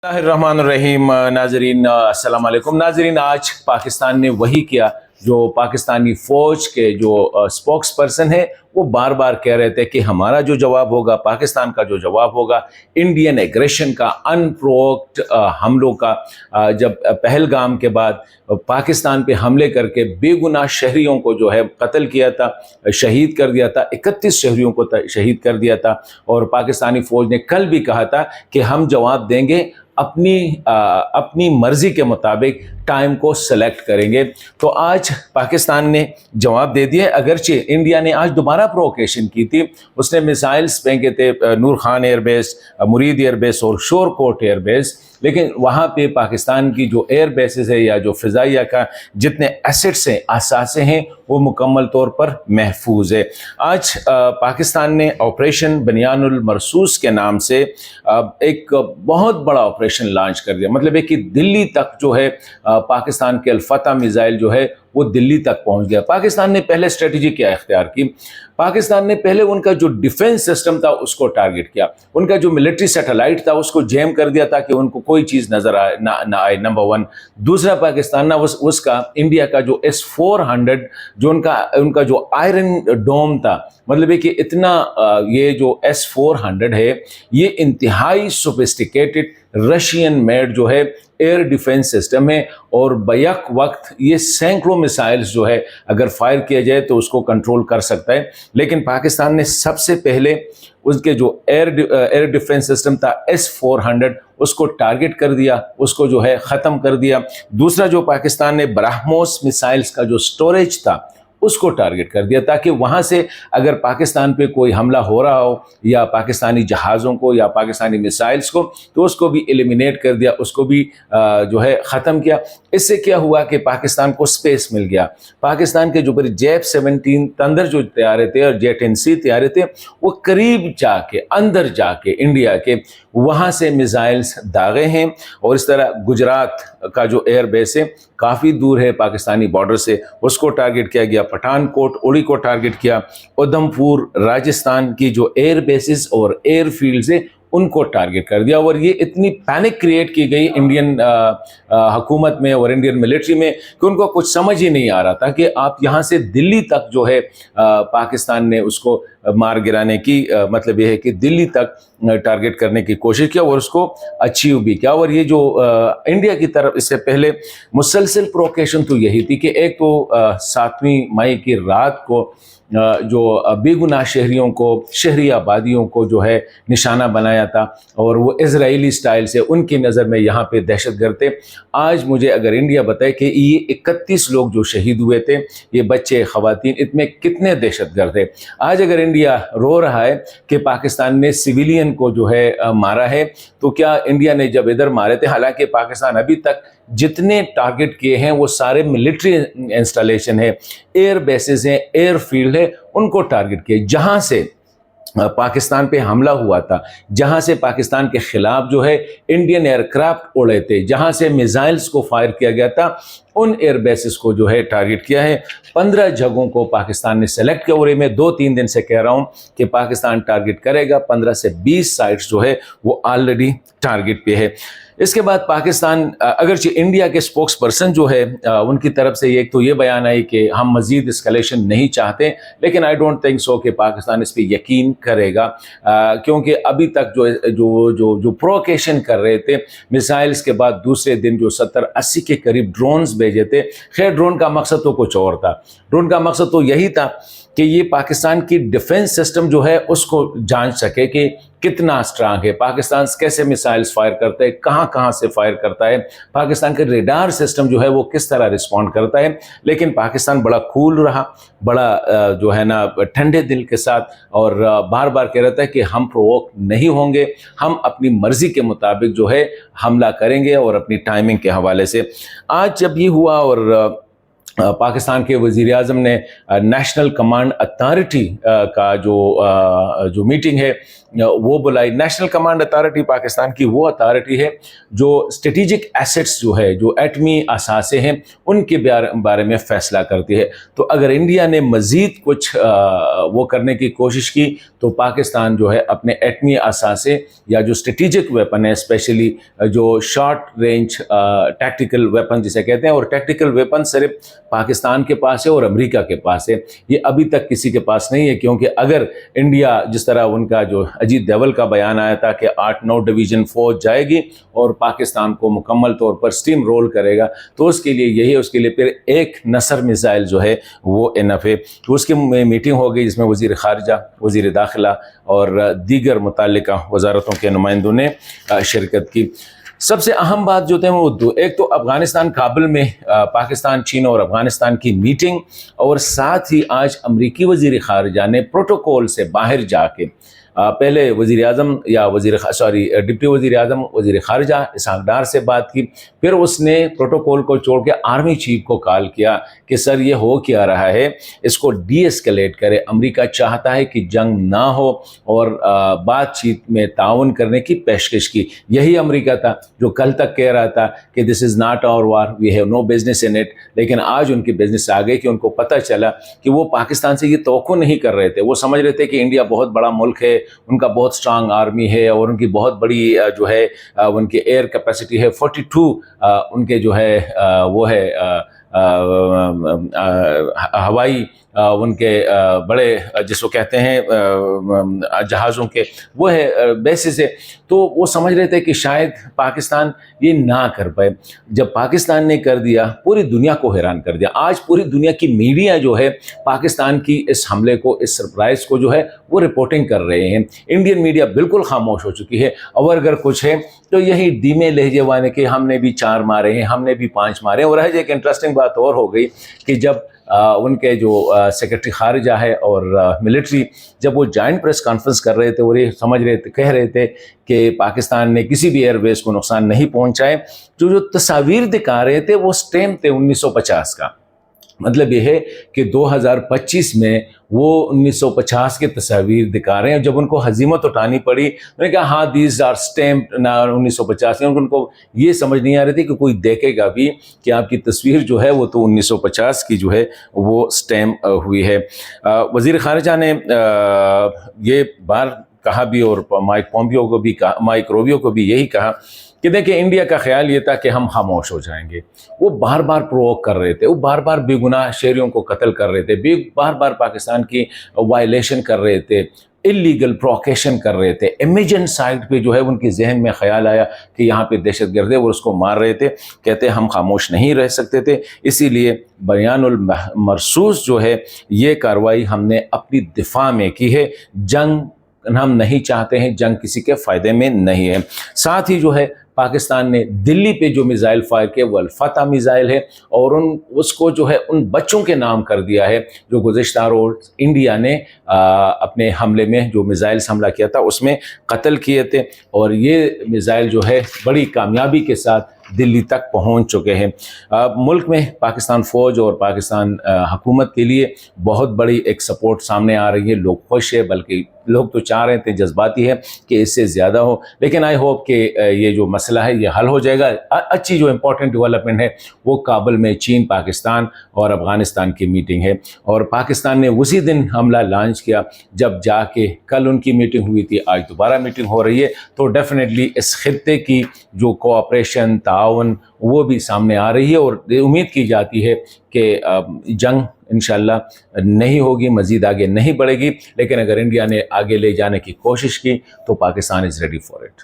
रहमान नाजरीन अस्सलाम वालेकुम नाजरीन। आज पाकिस्तान ने वही किया जो पाकिस्तानी फ़ौज के जो स्पोक्स पर्सन है वो बार बार कह रहे थे कि हमारा जो जवाब होगा, पाकिस्तान का जो जवाब होगा इंडियन एग्रेशन का, अनप्रोवोक्ड हमलों का। जब पहलगाम के बाद पाकिस्तान पे हमले करके बेगुनाह शहरियों को जो है कत्ल किया था, शहीद कर दिया था, 31 शहरियों को शहीद कर दिया था। और पाकिस्तानी फ़ौज ने कल भी कहा था कि हम जवाब देंगे, अपनी मर्जी के मुताबिक टाइम को सेलेक्ट करेंगे। तो आज पाकिस्तान ने जवाब दे दिया। अगरचे इंडिया ने आज दोबारा प्रोवोकेशन की थी, उसने मिसाइल्स फेंके थे नूर खान एयरबेस, मुरीद एयरबेस और शोरकोट एयरबेस, लेकिन वहाँ पे पाकिस्तान की जो एयर बेसिस है या जो फ़िज़ाइया का जितने एसेट्स हैं, असासे हैं, वो मुकम्मल तौर पर महफूज है। आज पाकिस्तान ने ऑपरेशन बनियानुल मरसूस के नाम से एक बहुत बड़ा ऑपरेशन लॉन्च कर दिया। मतलब है कि दिल्ली तक जो है पाकिस्तान के अल-फतह मिसाइल जो है वो दिल्ली तक पहुंच गया। पाकिस्तान ने पहले स्ट्रेटजी क्या इख्तियार की? पाकिस्तान ने पहले उनका जो डिफेंस सिस्टम था उसको टारगेट किया, उनका जो मिलिट्री सैटेलाइट था उसको जैम कर दिया ताकि उनको कोई चीज़ नज़र ना आए, नंबर वन। दूसरा, पाकिस्तान ना उसका इंडिया का जो S-400 जो उनका जो आयरन डोम था, मतलब है कि इतना ये जो S-400 है ये इंतहाई सोफिस्टिकेटेड रशियन मेड जो है एयर डिफेंस सिस्टम है, और बैक वक्त ये सैकड़ों मिसाइल्स जो है अगर फायर किया जाए तो उसको कंट्रोल कर सकता है। लेकिन पाकिस्तान ने सबसे पहले उसके जो एयर डिफेंस सिस्टम था S-400 उसको टारगेट कर दिया, उसको जो है ख़त्म कर दिया। दूसरा, जो पाकिस्तान ने ब्रह्मोस मिसाइल्स का जो स्टोरेज था उसको टारगेट कर दिया ताकि वहाँ से अगर पाकिस्तान पे कोई हमला हो रहा हो या पाकिस्तानी जहाज़ों को या पाकिस्तानी मिसाइल्स को, तो उसको भी एलिमिनेट कर दिया, उसको भी जो है ख़त्म किया। इससे क्या हुआ कि पाकिस्तान को स्पेस मिल गया। पाकिस्तान के जो बड़े JF-17 तंदर जो तैयारे थे और J-10C तैयारे थे वो करीब जाके, अंदर जाके इंडिया के वहाँ से मिसाइल्स दागे हैं। और इस तरह गुजरात का जो एयर बेस है काफ़ी दूर है पाकिस्तानी बॉर्डर से, उसको टारगेट किया गया। पठानकोट, उड़ी को टारगेट किया। उधमपुर, राजस्थान की जो एयर बेसिस और एयर फील्ड्स है उनको टारगेट कर दिया। और ये इतनी पैनिक क्रिएट की गई इंडियन हुकूमत में और इंडियन मिलिट्री में कि उनको कुछ समझ ही नहीं आ रहा था कि आप यहाँ से दिल्ली तक जो है पाकिस्तान ने उसको मार गिराने की मतलब ये है कि दिल्ली तक टारगेट करने की कोशिश किया और उसको अचीव भी किया। और ये जो इंडिया की तरफ इससे पहले मुसलसल प्रोवोकेशन तो यही थी कि एक तो 7वीं मई की रात को जो बेगुनाह शहरियों को, शहरी आबादियों को जो है निशाना बनाया था और वो इजरायली स्टाइल से उनकी नज़र में यहाँ पे दहशतगर्द थे। आज मुझे अगर इंडिया बताए कि ये 31 लोग जो शहीद हुए थे, ये बच्चे, ख़वातीन, इतने कितने दहशतगर्द थे। आज अगर इंडिया रो रहा है कि पाकिस्तान ने सिविलियन को जो है मारा है, तो क्या इंडिया ने जब इधर मारे थे, हालांकि पाकिस्तान अभी तक जितने टारगेट किए हैं वो सारे मिलिट्री इंस्टॉलेशन है, एयर बेसिस हैं, एयर फील्ड है, उनको टारगेट किए। जहां से पाकिस्तान पे हमला हुआ था, जहां से पाकिस्तान के खिलाफ जो है इंडियन एयरक्राफ्ट उड़े थे, जहां से मिसाइल्स को फायर किया गया था, उन एयर बेसिस को जो है टारगेट किया है। 15 जगहों को पाकिस्तान ने सेलेक्ट किया और ये मैं 2-3 दिन से कह रहा हूं कि पाकिस्तान टारगेट करेगा। 15 से 20 साइट्स जो है वो ऑलरेडी टारगेट पे है। इसके बाद पाकिस्तान, अगरचे इंडिया के स्पोक्स पर्सन जो है उनकी तरफ से एक तो ये बयान आई कि हम मज़ीद एस्केलेशन नहीं चाहते, लेकिन आई डोंट थिंक सो कि पाकिस्तान इस पर यकीन करेगा, क्योंकि अभी तक जो प्रोवोकेशन कर रहे थे, मिसाइल्स के बाद दूसरे दिन जो 70-80 के करीब ड्रोन्स भेजे थे। खैर, ड्रोन का मकसद तो कुछ और था। ड्रोन का मकसद तो यही था कि ये पाकिस्तान की डिफेंस सिस्टम जो है उसको जांच सके कि कितना स्ट्रांग है, पाकिस्तान कैसे मिसाइल्स फायर करता है, कहाँ से फायर करता है, पाकिस्तान का रेडार सिस्टम जो है वो किस तरह रिस्पॉन्ड करता है। लेकिन पाकिस्तान बड़ा कूल रहा, बड़ा जो है ना ठंडे दिल के साथ, और बार बार कह रहा था कि हम प्रोवोक नहीं होंगे, हम अपनी मर्जी के मुताबिक जो है हमला करेंगे और अपनी टाइमिंग के हवाले से। आज जब ये हुआ और पाकिस्तान के वज़ीर आज़म ने नेशनल कमांड अथॉरिटी का जो मीटिंग है وہ بلائی. نیشنل کمانڈ اتھارٹی پاکستان کی وہ اتھارٹی ہے جو اسٹریٹجک ایسٹس جو ہے، جو ایٹمی اثاثے ہیں، ان کے بارے میں فیصلہ کرتی ہے. تو اگر انڈیا نے مزید کچھ وہ کرنے کی کوشش کی تو پاکستان جو ہے اپنے ایٹمی اثاثے یا جو اسٹریٹجک ویپن ہے، اسپیشلی جو شارٹ رینج ٹیکٹیکل ویپن جسے کہتے ہیں، اور ٹیکٹیکل ویپن صرف پاکستان کے پاس ہے اور امریکہ کے پاس ہے، یہ ابھی تک کسی کے پاس نہیں ہے. کیونکہ اگر انڈیا، جس طرح ان کا جو اجیت ڈوبھل کا بیان آیا تھا کہ 8-9 ڈویژن فوج جائے گی اور پاکستان کو مکمل طور پر سٹیم رول کرے گا، تو اس کے لیے یہی ہے. اس کے لیے پھر ایک نصر میزائل جو ہے وہ انف ہے. تو اس کی میٹنگ ہو گئی جس میں وزیر خارجہ، وزیر داخلہ اور دیگر متعلقہ وزارتوں کے نمائندوں نے شرکت کی. سب سے اہم بات جو تھے وہ ایک تو افغانستان کابل میں پاکستان، چین اور افغانستان کی میٹنگ، اور ساتھ ہی آج امریکی وزیر خارجہ نے پروٹوکول سے باہر جا کے پہلے وزیر اعظم ڈپٹی وزیر اعظم وزیر خارجہ اسحاق ڈار سے بات کی. پھر اس نے پروٹوکول کو چھوڑ کے آرمی چیف کو کال کیا کہ سر یہ ہو کیا رہا ہے، اس کو ڈی ایسکیلیٹ کرے. امریکہ چاہتا ہے کہ جنگ نہ ہو اور بات چیت میں تعاون کرنے کی پیشکش کی. یہی امریکہ تھا جو کل تک کہہ رہا تھا کہ this is not our war, we have no business in it. لیکن آج ان کی بزنس آ گئی کہ ان کو پتہ چلا کہ وہ پاکستان سے یہ توقع نہیں کر رہے تھے. وہ سمجھ رہے تھے کہ انڈیا بہت بڑا ملک ہے، ان کا بہت سٹرانگ آرمی ہے اور ان کی بہت بڑی جو ہے ان کی ایئر کیپیسٹی ہے. 42 ان کے جو ہے وہ ہے ہوائی ان کے بڑے جس کو کہتے ہیں جہازوں کے وہ ہے بیسز ہے. تو وہ سمجھ رہے تھے کہ شاید پاکستان یہ نہ کر پائے. جب پاکستان نے کر دیا، پوری دنیا کو حیران کر دیا. آج پوری دنیا کی میڈیا جو ہے پاکستان کی اس حملے کو، اس سرپرائز کو جو ہے وہ رپورٹنگ کر رہے ہیں. انڈین میڈیا بالکل خاموش ہو چکی ہے، اور اگر کچھ ہے تو یہی دھیمے لہجے والے کہ ہم نے بھی 4 مارے ہیں، ہم نے بھی 5 مارے ہیں. اور ایک انٹرسٹنگ بات اور ہو گئی کہ جب ان کے جو سیکرٹری خارجہ ہے اور ملٹری، جب وہ جوائنٹ پریس کانفرنس کر رہے تھے اور یہ سمجھ رہے تھے، کہہ رہے تھے کہ پاکستان نے کسی بھی ایئر بیس کو نقصان نہیں پہنچائے، جو تصاویر دکھا رہے تھے وہ سٹیمپ تھے 1950 کا. مطلب یہ ہے کہ 2025 میں وہ 1950 کے تصاویر دکھا رہے ہیں. جب ان کو ہزیمت اٹھانی پڑی، میں نے کہا ہاں دیز آر اسٹیمپڈ 1950. ان کو یہ سمجھ نہیں آ رہی تھی کہ کوئی دیکھے گا بھی کہ آپ کی تصویر جو ہے وہ تو 1950 کی جو ہے وہ اسٹیمپ ہوئی ہے. وزیر خارجہ نے یہ بار کہا بھی، اور مائک روبیو کو بھی یہی کہا کہ دیکھیں انڈیا کا خیال یہ تھا کہ ہم خاموش ہو جائیں گے. وہ بار بار پرووک کر رہے تھے، وہ بار بار بے گناہ شہریوں کو قتل کر رہے تھے، بار بار پاکستان کی وائلیشن کر رہے تھے، اللیگل پروکیشن کر رہے تھے. امیجن سائٹ پہ جو ہے ان کے ذہن میں خیال آیا کہ یہاں پہ دہشت گرد ہے، وہ اس کو مار رہے تھے. کہتے ہم خاموش نہیں رہ سکتے تھے، اسی لیے بیان المرصوص جو ہے یہ کارروائی ہم نے اپنی دفاع میں کی ہے. جنگ ہم نہیں چاہتے ہیں، جنگ کسی کے فائدے میں نہیں ہے. ساتھ ہی جو ہے پاکستان نے دلی پہ جو میزائل فائر کیا وہ الفتح میزائل ہے، اور اس کو جو ہے ان بچوں کے نام کر دیا ہے جو گزشتہ روز انڈیا نے اپنے حملے میں جو میزائل حملہ کیا تھا اس میں قتل کیے تھے. اور یہ میزائل جو ہے بڑی کامیابی کے ساتھ دلی تک پہنچ چکے ہیں. ملک میں پاکستان فوج اور پاکستان حکومت کے لیے بہت بڑی ایک سپورٹ سامنے آ رہی ہے. لوگ خوش ہیں، بلکہ لوگ تو چاہ رہے تھے، جذباتی ہے کہ اس سے زیادہ ہو. لیکن آئی ہوپ کہ یہ جو مسئلہ ہے یہ حل ہو جائے گا. اچھی جو امپورٹنٹ ڈیولپمنٹ ہے وہ کابل میں چین، پاکستان اور افغانستان کی میٹنگ ہے، اور پاکستان نے اسی دن حملہ لانچ کیا جب جا کے کل ان کی میٹنگ ہوئی تھی، آج دوبارہ میٹنگ ہو رہی ہے. تو ڈیفینیٹلی اس خطے کی جو کوآپریشن، تعاون وہ بھی سامنے آ رہی ہے، اور امید کی جاتی ہے کہ جنگ انشاءاللہ نہیں ہوگی، مزید آگے نہیں بڑھے گی. لیکن اگر انڈیا نے آگے لے جانے کی کوشش کی تو Pakistan is ready for it.